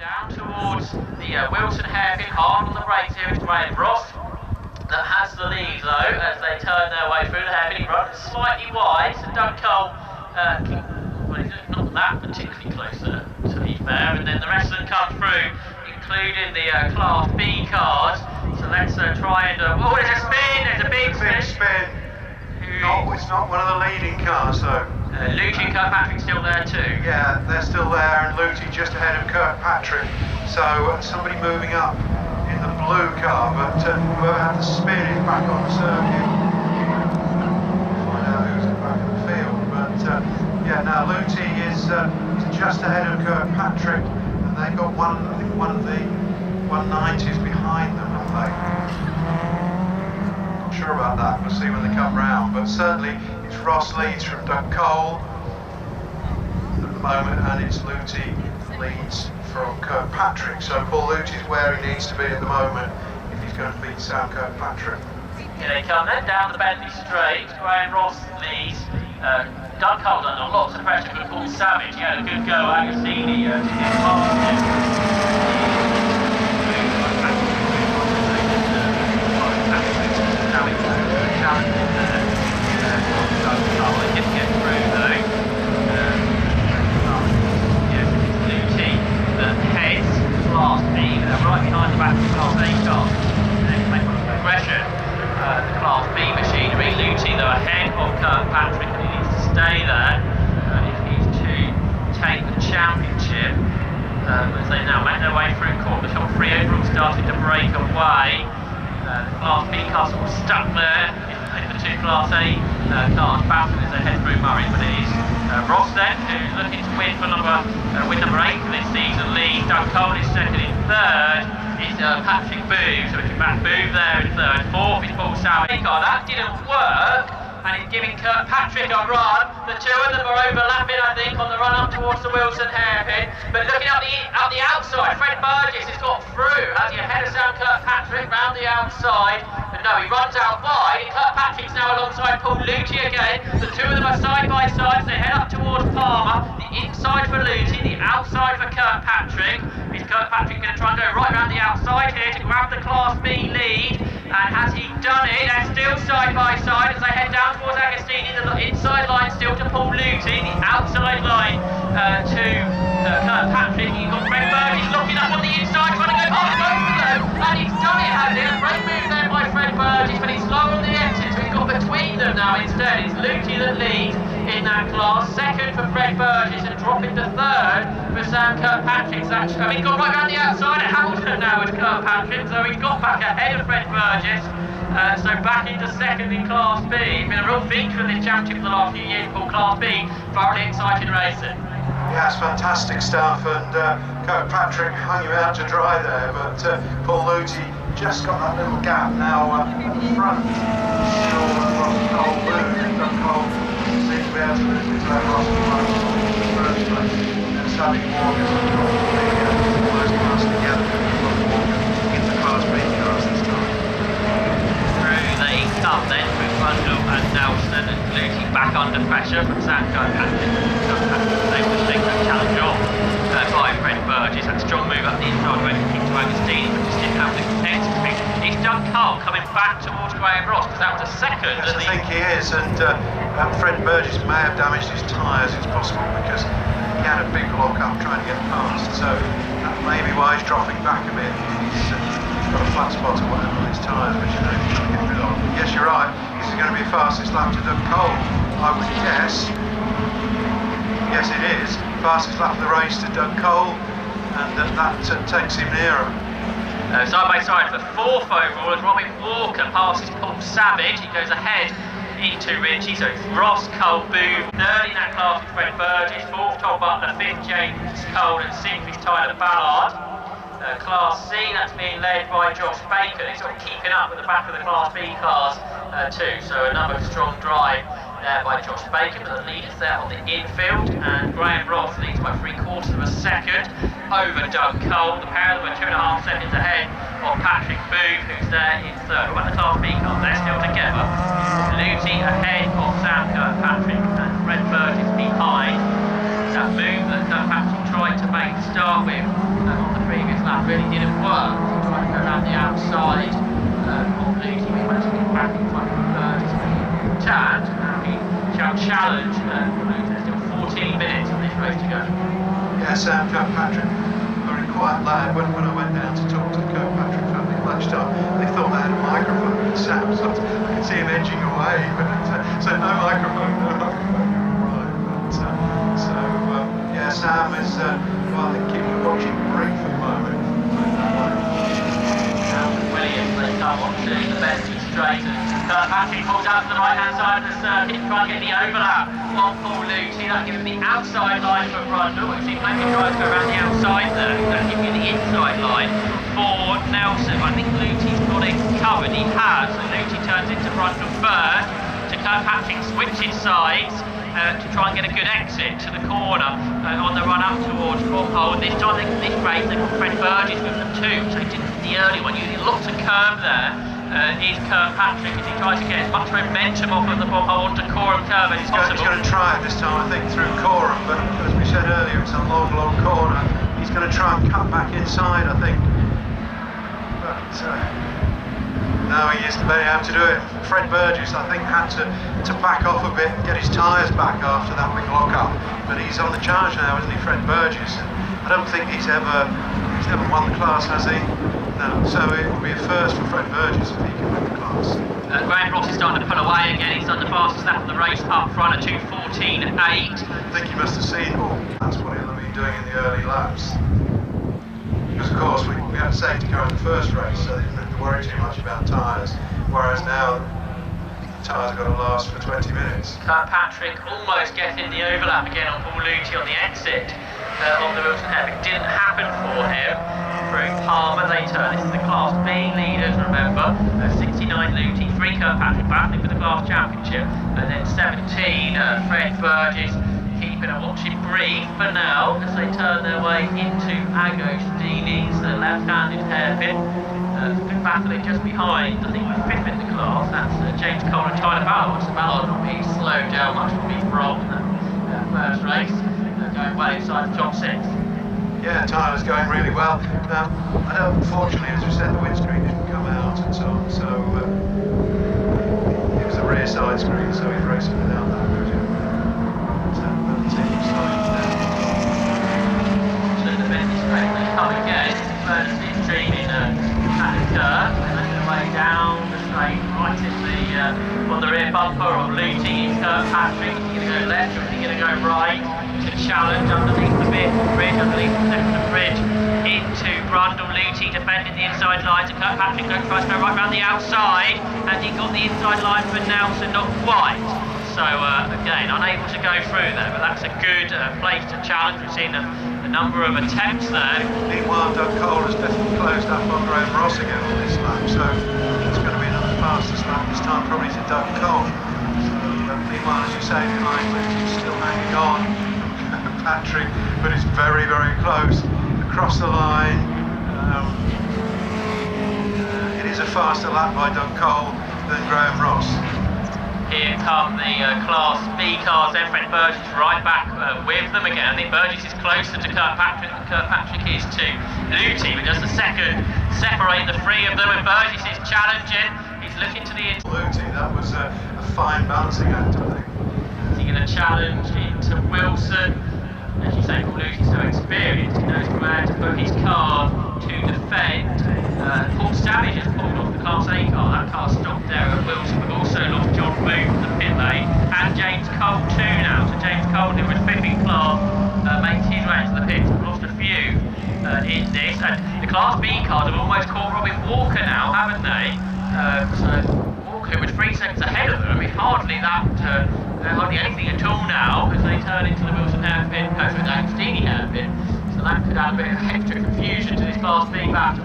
down towards the Wilson hairpin, hard on the brakes here. It's Graham Ross that has the lead though as they turn their way through the hairpin. He runs slightly wide, so Doug Cole, well, he's not that particularly close to be fair, and then the rest of them come through, including the Class B cars. So let's try and, oh, there's a spin, there's a big spin. It's not one of the leading cars though. Lucy and Kirkpatrick's still there too. Yeah, they're still there, and Lucy just ahead of Kirkpatrick. So somebody moving up in the blue car, but whoever had the spin is back on the circuit. Find out who's at the back of the field. But yeah, now Lucy is just ahead of Kirkpatrick, and they've got one of the 190s behind them, haven't they? Not sure about that. We'll see when they come round, but certainly it's Ross leads from Doug Cole at the moment, and it's Luty leads from Kirkpatrick. So Paul Luty's where he needs to be at the moment if he's going to beat Sam Kirkpatrick. Here they come then, down the Bentley straight. Graham Ross leads. Doug Cole under lots of pressure from Paul Savage. He had a good go at Agostini to get past him. Right behind the back of the Class A car. They make one of the progression. The Class B machinery, Luty though ahead of Kirkpatrick, and he needs to stay there if he's to take the championship. As they now make their way through corner, the top three overall starting to break away. The Class B car sort of stuck there in the two Class A cars battling as they head through Murray, but it is Ross then who's looking to win for win number 8 for this season lead. Doug Cole is second. In third is Patrick Booth, so we can back Booth there in third. Fourth is Paul Savage. That didn't work, and it's giving Kirkpatrick a run. The two of them are overlapping, I think, on the run up towards the Wilson hairpin. But looking out the outside, Fred Burgess has got through as he ahead of Sam Kirkpatrick round the outside. But no, he runs out wide. Kirkpatrick's now alongside Paul Luty again. The two of them are side by side as they head up towards Palmer. The inside for Luty, the outside for Kirkpatrick. Is Kirkpatrick going to try and go right round the outside here to grab the Class B lead? And has he done it? They're still side by side as they head down towards Agostini. The inside line still to Paul Luty, the outside line to Kirkpatrick. You've got Fred Burgess looking up on the inside, trying to go past both of them. And he's done it, has he? A great move there by Fred Burgess, but he's low on the exit, so he's got between them now instead. It's Luty that leads in that class. Second for Fred Burgess, and dropping to third for Sam Kirkpatrick. He's gone right round the outside at Hamilton now with Kirkpatrick, so he's got back ahead of Fred Burgess. So back into second in Class B. It's been a real feature of this championship for the last few years called Class B. Thoroughly exciting racing. Yeah, it's fantastic stuff, and Kirkpatrick hung him out to dry there, but Paul Luty just got that little gap now at the front. Cole seems to be able to lose his left Ross in the first place. And Sammy Morgan almost close together in the Class B cars this time. Through they come then through Rundle and Nelson, and Luty back under pressure from Sam Kirkpatrick. They will take that challenge on by Fred Burgess. That strong move up the inside went into Agostini, but just didn't have the exit. It's Doug Cole coming back towards Graham Ross, because that was a second. Yes, I think he is, and Fred Burgess may have damaged his tyres. It's possible because he had a big lock up trying to get past, so that may be why he's dropping back a bit. He's got a flat spot or whatever on his tyres, which you know he's trying to get rid of. Yes, you're right. This is going to be fastest lap to Doug Cole, I would guess. Yes, it is. Fastest lap of the race to Doug Cole, and that takes him nearer. Side by side for fourth overall as Robin Walker passes Paul Savage. He goes ahead into Ritchie, so it's Ross, Cole, Booth. Third in that class is Fred Burgess. Fourth, Tom Butler. Fifth, James Cole. And sixth is Tyler Ballard. Class C, that's being led by Josh Baker. He's sort of keeping up with the back of the Class B cars too, so another strong drive there by Josh Baker, but the lead is there on the infield, and Graham Ross leads by 3/4 of a second over Doug Cole. The pair of them are 2.5 seconds ahead of Patrick Booth, who's there in third. What about the Class B cars? They're still together. Luty ahead of Sam Kirkpatrick and Fred Burgess behind. That move that Kirkpatrick tried to make to start with on the didn't work. He tried to go around the outside of Lucy, he managed to get back in front of Burgess, but he turned. He shall challenge Lucy. There's still 14 minutes of this race to go. Yeah, Sam Kirkpatrick, very quiet lad. When I went down to talk to the Kirkpatrick family at lunchtime, they thought they had a microphone with Sam, so I could see him edging away, but so no microphone, no microphone. Right, but, yeah, Sam is, well, I think keeping watching brief at the moment. Williams, they come on to the Bentley straight, and Kirkpatrick pulls out to the right hand side of the circuit, trying to get the overlap on Paul Lucy. That gives him the outside line for Brundle, which he maybe tries to go around the outside there. That gives you the inside line for Nelson. I think Lucy's got it covered, he has, and Lucy turns into Brundle third, to Kirkpatrick switches sides to try and get a good exit to the corner on the run up towards Bromhole. And this time this race they've got Fred Burgess with them too, so he didn't the early one, using lots of curve there. Is Kirkpatrick as he tries to get as much momentum off of the Bromhole onto Coram curve as possible. He's going to try it this time, I think, through Coram, but as we said earlier, it's a long corner. He's going to try and cut back inside, I think. But no, he isn't very able to do it. Fred Burgess, I think, had to back off a bit and get his tyres back after that big lock-up. But he's on the charge now, isn't he, Fred Burgess? I don't think he's never won the class, has he? No, so it will be a first for Fred Burgess if he can win the class. Graham Ross is starting to pull away again. He's done the fastest lap of the race up front at 2:14.8. I think he must have seen that's what he'll have been doing in the early laps. Because of course we had safety car in the first race, so they didn't have to worry too much about tyres. Whereas now the tyres have got to last for 20 minutes. Kirkpatrick almost getting the overlap again on Paul Luty on the exit of the Wilson Hair. It didn't happen for him. Through Palmer, they turn. This is the Class B leaders, remember. 69 Luty, 3 Kirkpatrick battling for the Class Championship, and then 17 Fred Burgess keeping a watching brief for now as they turn their way into Agostini's, the left-handed hairpin. Been battling just behind, I think we're 5th in the class. That's James Cole and Tyler Ballard. So Ballard will be slowed down much from his Rob in that first race, going well inside the top 6. Yeah, Tyler's going really well. I know, unfortunately, as we said, the windscreen didn't come out and so on, so it was a rear side screen, so he's racing without that. So the Bentley straight, they come again. First stream in Cannon Curve, and then the way down the straight, right in on the rear bumper of Luty. Kirkpatrick, is he going to go left or is he going to go right? To challenge underneath the bridge, underneath the Snetterton bridge, into Brundle. Luty defending the inside lines, and Kirkpatrick tries to go right round the outside, and he got the inside line for Nelson, not quite. So again, unable to go through there, but that's a good place to challenge. We've seen a number of attempts there. Meanwhile, Doug Cole has definitely closed up on Graham Ross again on this lap, so it's going to be another fastest lap this time, probably to Doug Cole. So, meanwhile, as you say, behind Luty's still hanging on. Patrick, but it's very, very close across the line. It is a faster lap by Doug Cole than Graham Ross. Here come the Class B cars, then Fred Burgess right back with them again. I think Burgess is closer to Kirkpatrick than Kirkpatrick is to Luty, but just a second separate the three of them, and Burgess is challenging. He's looking to the inside. Luty, that was a fine balancing act, I think. Is he going to challenge into Wilson? As you say, Paul Luty's so experienced, he knows where to put his car to defend. Paul Savage has pulled off the Class A car. That car stopped there at Wilson. We've also lost John Booth from the pit lane, and James Cole too now. So James Cole, who was 5th in class, makes his way to the pits. We've lost a few in this, and the Class B cars have almost caught Robin Walker now, haven't they? So Walker was 3 seconds ahead of them. I mean, hardly anything at all now as they turn into the Wilson hairpin, the Agostini hairpin. So that could add a bit of extra confusion to this Class B battle.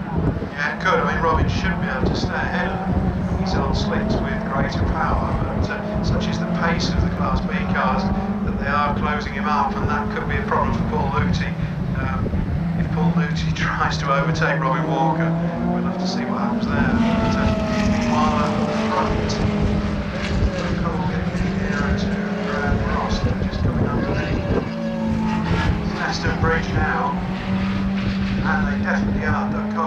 Yeah, it could. I mean, Robin should be able to stay ahead of them. He's on slicks with greater power, but such is the pace of the Class B cars that they are closing him up, and that could be a problem for Paul Luty. If Paul Luty tries to overtake Robin Walker, we'll have to see what happens there. But meanwhile, at the front, Cole getting nearer to Graham Ross, they're just coming underneath Snetterton Bridge now, and they definitely are. Doug Cole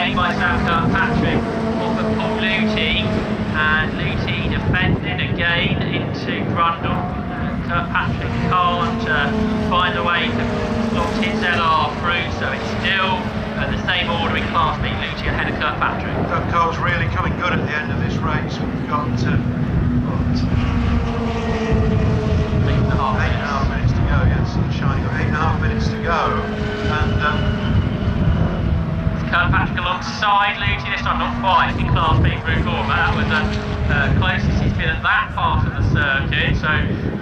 gained by Sam Kirkpatrick off of Paul Luty, and Luty defended again into Grundle. Kirkpatrick can't find a way to slot his LR through, so it's still the same order in Class B. Luty ahead of Kirkpatrick. That car's really coming good at the end of this race. We've got 8.5 minutes to go. Yes, Sunshine, got 8.5 minutes to go, and Kirkpatrick alongside Luty this time, not quite in Class B through Gore, but that was the closest he's been at that part of the circuit. So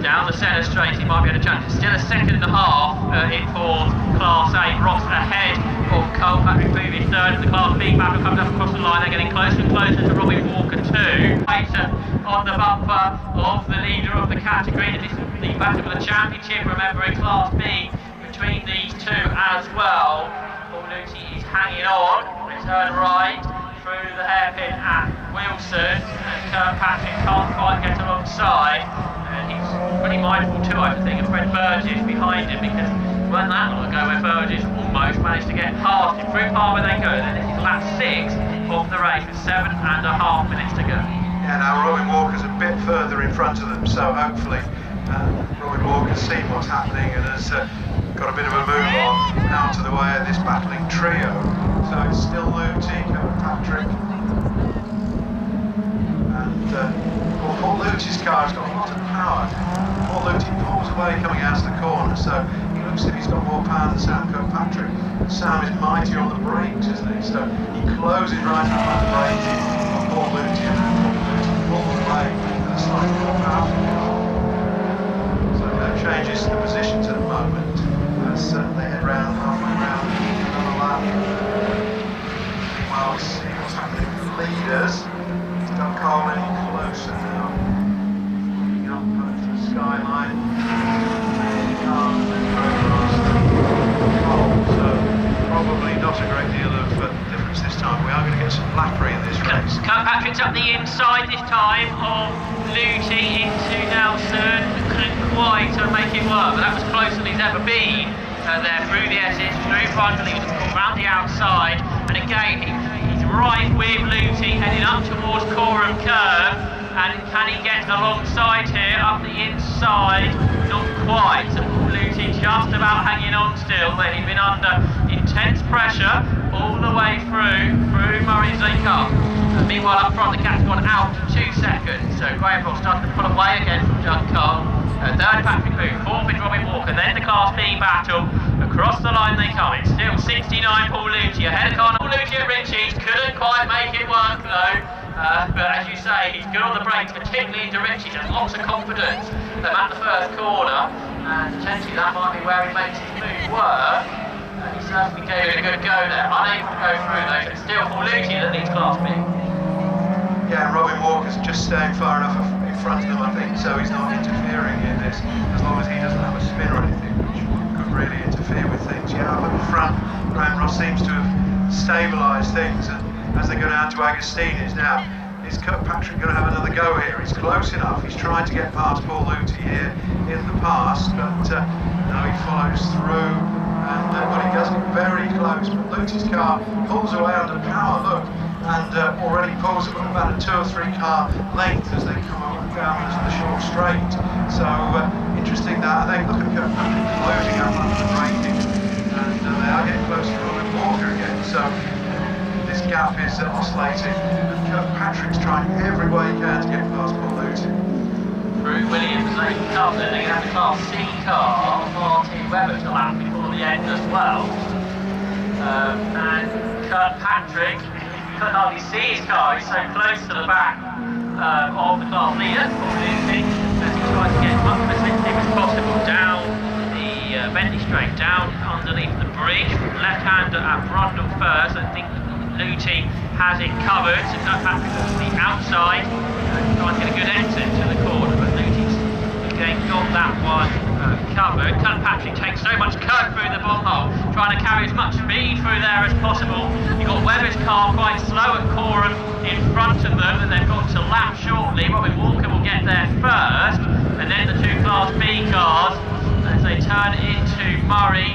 down the centre straight, he might be able to challenge. Still a second and a half in for Class A. Ross ahead of Kirkpatrick, moving third. The Class B battle comes up across the line. They're getting closer and closer to Robin Walker too. Later on the bumper of the leader of the category. This is the battle for the championship. Remember, in Class B between these two as well. Paul Luty is hanging on, return right through the hairpin at Wilson, and Kirkpatrick can't quite get alongside, and he's pretty mindful too, I think, of Fred Burgess behind him, because it wasn't that long ago where Burgess almost managed to get past him. Through Palmer they go, then this is lap 6 of the race with 7.5 minutes to go. yeah, now Robin Walker's a bit further in front of them, so hopefully Robin Walker's seen what's happening and has got a bit of a move on out of the way of this battling trio. So it's still Luty, Kirkpatrick, and Paul Luty's car has got a lot of power. Paul Luty pulls away coming out of the corner, so he looks as if he's got more power than Sam Kirkpatrick. Sam is mighty on the brakes, isn't he? So he closes right up on the brakes on Paul Luty, and then Paul Luty pulls away with a slightly more powerful car. So that changes the positions at the moment. As they head round, halfway round, another lap. Meanwhile, we see what's happening with the leaders. It's not Cole any closer now. Looking up to the skyline. So probably not a great deal of difference this time. We are going to get some lappery in this race. Kirkpatrick's up the inside this time of Luty into Nelson. Couldn't quite make it work, but that was closer than he's ever been. There through the Essex, through Grundle, he was round the outside, and again he's right with Luty heading up towards Coram Curve, and can he get alongside here up the inside? Not quite. So Luty just about hanging on still, but he's been under intense pressure all the way through Murray's Lane Cup. Meanwhile up front the cat's gone out 2 seconds, so Graham Ross starting to pull away again from John Cole. Third Patrick Booth, fourth is Robin Walker, then the Class B battle. Across the line they come. It's still 69 Paul Luty ahead of Paul Luty at Ritchie's. Couldn't quite make it work though. But as you say, he's good on the brakes, particularly into Ritchie's, and lots of confidence at the first corner. And potentially that might be where he makes his move work. He certainly gave it a good go there. Unable to go through though, but still Paul Luty that leads Class B. Yeah, Robin Walker's just staying far enough in front of them, I think, so he's not interfering in this, as long as he doesn't have a spin or anything, which could really interfere with things. Yeah, up at the front, Graham Ross seems to have stabilised things, and as they go down to Agostini's now, is Kirkpatrick going to have another go here? He's close enough, he's trying to get past Paul Luty here in the past, but now he follows through, and well, he does get very close, but Luty's car pulls away under power, look, and already pulls about a 2 or 3 car length as they come up down the short straight. So interesting that. I think look at Kirkpatrick closing up under the braking, and they are getting close to Robin Walker again. So this gap is oscillating, and Kirkpatrick's trying every way he can to get past Paul Luty. Through Williams Lane Cup, then they're going to have the Class C car, Martin Webber to lap before the end as well. And Kirkpatrick, couldn't hardly see his car, he's so close to the back of the class leader, Paul Luty, as he tries to get as much facility as possible down the Bentley Straight, down underneath the bridge. Left-hander at Grundle first. I think Luty has it covered, so Kirkpatrick to the outside, trying to get a good exit to the corner, but Luty's again got that one covered. Kirkpatrick takes so much curve through the bomb hole, trying to carry as much speed through there as possible. You've got Webber's car quite slow at Coram in front of them, and they've got to lap shortly. Robin Walker will get there first, and then the 2 Class B cars as they turn into Murray.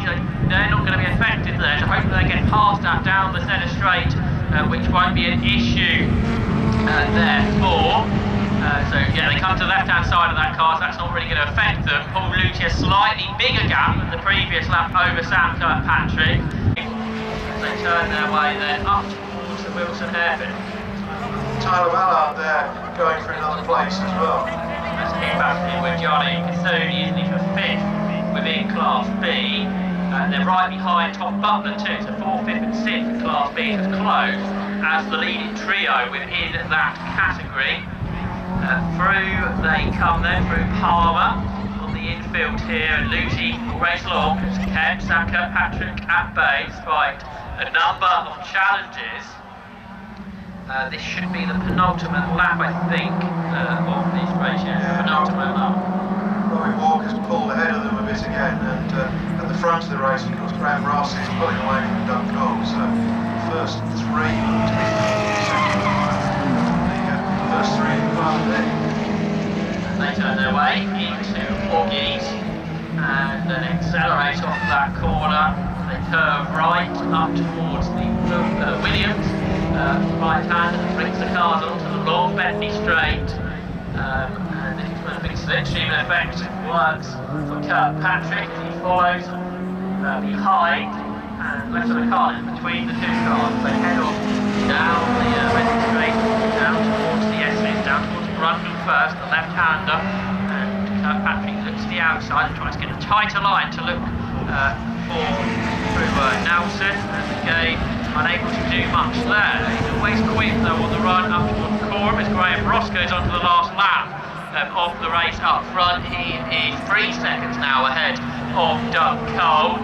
They're not going to be affected there, so hopefully they get past that down the centre straight which won't be an issue therefore. So yeah, they come to the left-hand side of that car, so that's not really going to affect them. Paul Luthi a slightly bigger gap than the previous lap over Sam Kirkpatrick. As they turn their way then up towards the Wilson hairpin. Tyler Ballard there going for another place as well. That's him back in with Johnny Cassoni, isn't he, for 5th within Class B. They're right behind Tom Butler too, so 4th, 5th and 6th in Class B is close as the leading trio within that category. Through they come then, through Palmer on the infield here, and Luthi will race along as Kemp, Sam Kirkpatrick at bay despite a number of challenges. This should be the penultimate lap, I think, of this race, penultimate lap. Robbie Walker's pulled ahead of them a bit again, and at the front of the race, of course, Graham Ross is pulling away from Doug Cole, so the first 3 look to be first 3 in the class B. They turn their way into Oggies and then accelerate off that corner. They curve right up towards the Williams right hand, and brings the cars onto the long Bentley straight. And this is when a big slipstream effect works for Kirkpatrick as he follows behind and left of the car in between the 2 cars. They head off down the Bentley straight, down towards the Essex, down towards Brundle first, the left-hander, and Kirkpatrick looks to the outside and tries to get a tighter line to look through Nelson, and again unable to do much there. He's always quick though on the run up towards Coram as Graham Ross goes on to the last lap of the race up front. He is 3 seconds now ahead of Doug Cole.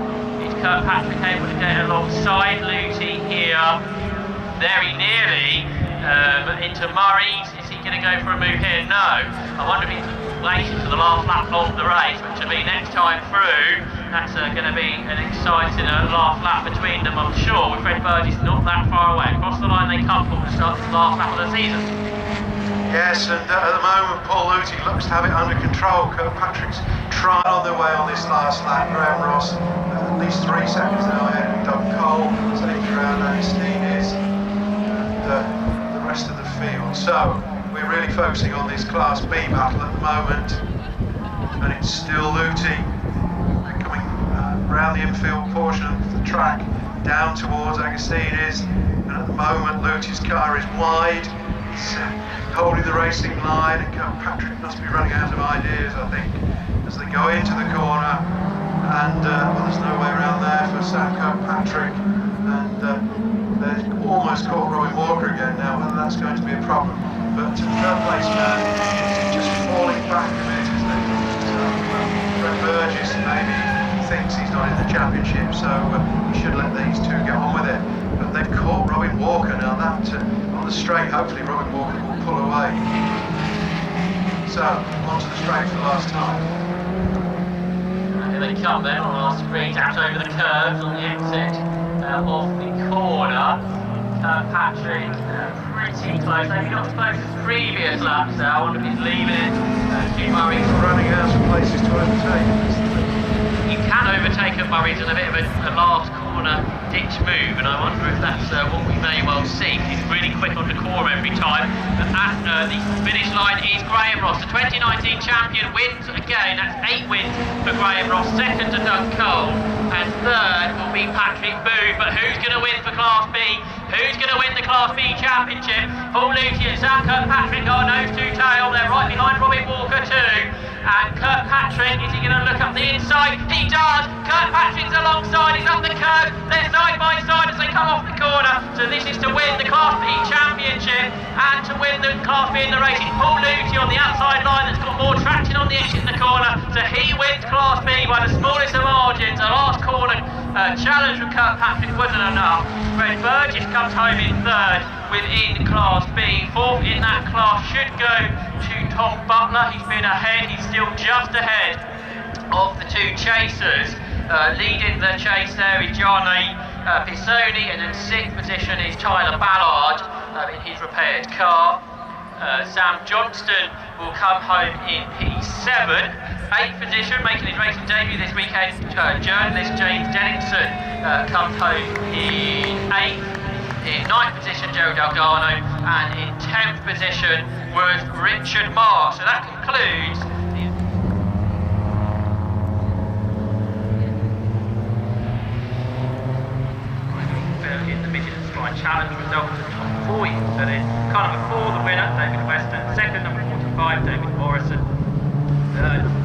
Is Kirkpatrick able to get alongside Luthi here? Very nearly into Murray's. Is he going to go for a move here? No. I wonder if he's racing to the last lap of the race, which will be next time through. That's going to be an exciting last lap between them, I'm sure, with Fred Burgess not that far away. Across the line they come for the start of the last lap of the season. Yes, and at the moment Paul Luthi looks to have it under control. Kirkpatrick's trying on their way on this last lap. Graham Ross at least 3 seconds now ahead of Doug Cole, taking around Anstine is, and the rest of the field. So we're really focusing on this Class B battle at the moment, and it's still Luthi coming around the infield portion of the track down towards Agostini's, and at the moment Luthi's car is wide. He's holding the racing line, and Kirkpatrick must be running out of ideas, I think, as they go into the corner, and well, there's no way around there for Sam Kirkpatrick, and they're almost caught Robin Walker again now, whether that's going to be a problem. But third place man is just falling back a bit, isn't it? So Fred Burgess maybe thinks he's not in the championship, so he should let these 2 get on with it. But they've caught Robin Walker now. That on the straight, hopefully Robin Walker will pull away. So onto the straight for the last time. Here they come then on our screens, out over the curves on the exit of the corner. Kirkpatrick pretty close, maybe not as close as previous laps there. I wonder if he's leaving it. Stu Murray's running out of places to overtake. You can overtake at Murray's in a bit of a last corner ditch move, and I wonder if that's what we may well see. He's really quick on the corner every time. But at the finish line is Graham Ross, the 2019 champion, wins again. That's 8 wins for Graham Ross. Second to Doug Cole, and third will be Patrick Booth. But who's going to win for Class B? Who's going to win the Class B championship? Paul Luthi and Sam Kirkpatrick got a nose-to-tail. They're right behind Robin Walker too. And Kirkpatrick, is he going to look up the inside? He does! Kirkpatrick's alongside, he's up the curve. They're side by side as they come off the corner. So this is to win the Class B championship and to win the Class B in the race. It's Paul Luthi on the outside line that's got more traction on the exit in the corner. So he wins Class B by the smallest of margins. The last corner challenge from Kirkpatrick wasn't enough. Fred Burgess comes home in third within Class B. Fourth in that class should go to Tom Butler. He's been ahead, he's still just ahead of the 2 chasers. Leading the chase there is Johnny Pisoni, and in 6th position is Tyler Ballard in his repaired car. Sam Johnston will come home in P7. 8th position, making his racing debut this weekend, journalist James Dennington comes home in 8th. In 9th position, Joe Delgado, and in 10th position was Richard Mark. So that concludes in the Midland Sky Challenge result of the top 4. So then car number 4, the winner, David Weston. Second, number 45, David Morrison. Third,